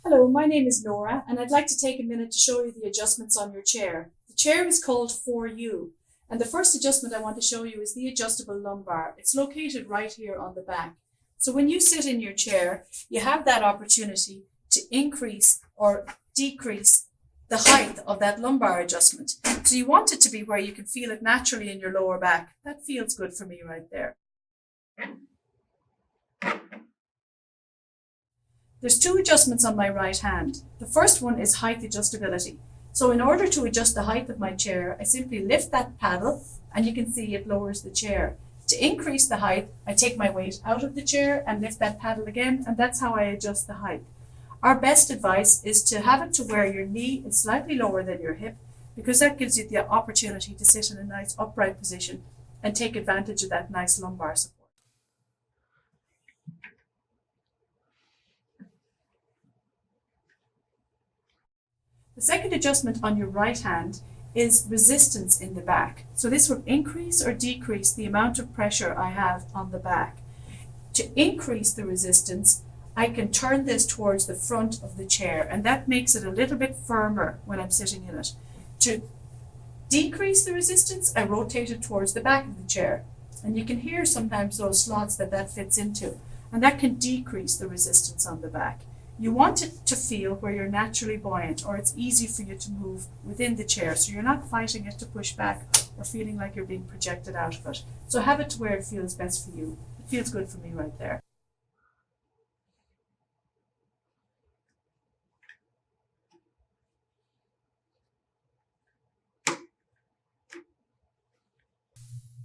Hello, my name is Laura, and I'd like to take a minute to show you the adjustments on your chair. The chair is called For You, and the first adjustment I want to show you is the adjustable lumbar. It's located right here on the back. So when you sit in your chair, you have that opportunity to increase or decrease the height of that lumbar adjustment. So you want it to be where you can feel it naturally in your lower back. That feels good for me right there. There's two adjustments on my right hand. The first one is height adjustability. So in order to adjust the height of my chair, I simply lift that paddle and you can see it lowers the chair. To increase the height, I take my weight out of the chair and lift that paddle again, and that's how I adjust the height. Our best advice is to have it to where your knee is slightly lower than your hip, because that gives you the opportunity to sit in a nice upright position and take advantage of that nice lumbar support. The second adjustment on your right hand is resistance in the back. So this will increase or decrease the amount of pressure I have on the back. To increase the resistance, I can turn this towards the front of the chair, and that makes it a little bit firmer when I'm sitting in it. To decrease the resistance, I rotate it towards the back of the chair, and you can hear sometimes those slots that fits into, and that can decrease the resistance on the back. You want it to feel where you're naturally buoyant, or it's easy for you to move within the chair, so you're not fighting it to push back or feeling like you're being projected out of it. So have it to where it feels best for you. It feels good for me right there.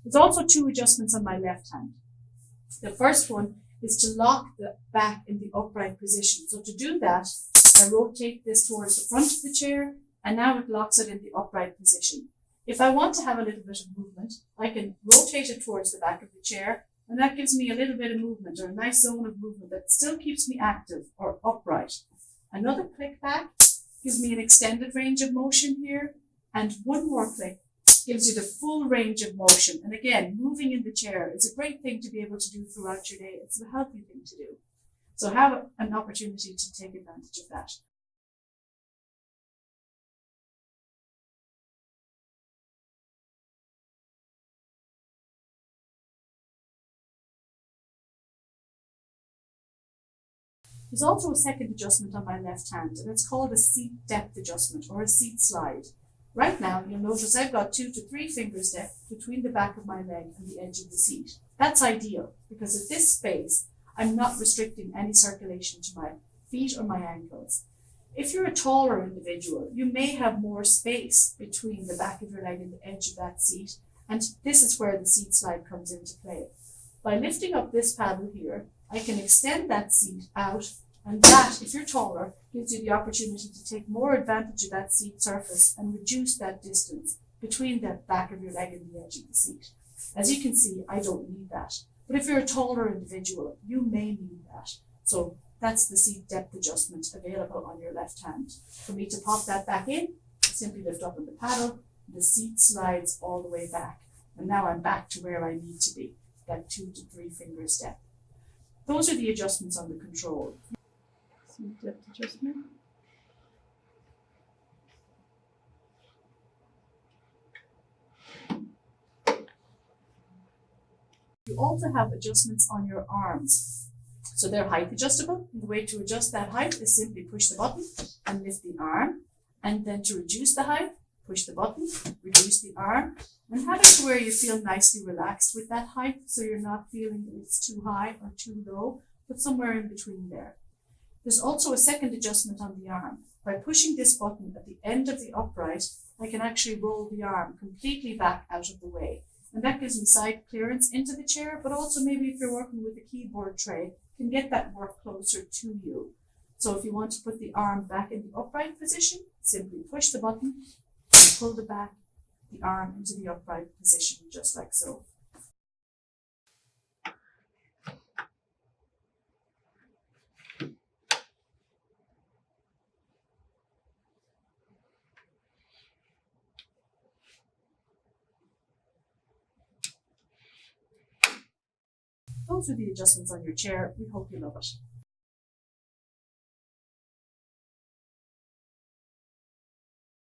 There's also two adjustments on my left hand. The first one is to lock the back in the upright position. So to do that, I rotate this towards the front of the chair, and now it locks it in the upright position. If I want to have a little bit of movement, I can rotate it towards the back of the chair, and that gives me a little bit of movement, or a nice zone of movement that still keeps me active or upright. Another click back gives me an extended range of motion here, and one more click gives you the full range of motion. And again, moving in the chair is a great thing to be able to do throughout your day. It's a healthy thing to do. So have an opportunity to take advantage of that. There's also a second adjustment on my left hand, and it's called a seat depth adjustment or a seat slide. Right now, you'll notice I've got 2 to 3 fingers depth between the back of my leg and the edge of the seat. That's ideal, because at this space, I'm not restricting any circulation to my feet or my ankles. If you're a taller individual, you may have more space between the back of your leg and the edge of that seat, and this is where the seat slide comes into play. By lifting up this paddle here, I can extend that seat out, and that, if you're taller, gives you the opportunity to take more advantage of that seat surface and reduce that distance between the back of your leg and the edge of the seat. As you can see, I don't need that. But if you're a taller individual, you may need that. So that's the seat depth adjustment available on your left hand. For me to pop that back in, simply lift up on the paddle, the seat slides all the way back. And now I'm back to where I need to be, that 2 to 3 fingers depth. Those are the adjustments on the control. Seat depth adjustment. You also have adjustments on your arms. So they're height adjustable. The way to adjust that height is simply push the button and lift the arm. And then to reduce the height, push the button, reduce the arm, and have it to where you feel nicely relaxed with that height, so you're not feeling that it's too high or too low, but somewhere in between there. There's also a second adjustment on the arm. By pushing this button at the end of the upright, I can actually roll the arm completely back out of the way. And that gives me side clearance into the chair, but also maybe if you're working with a keyboard tray, can get that work closer to you. So if you want to put the arm back in the upright position, simply push the button, pull the arm into the upright position, just like so. Those are the adjustments on your chair. We hope you love it.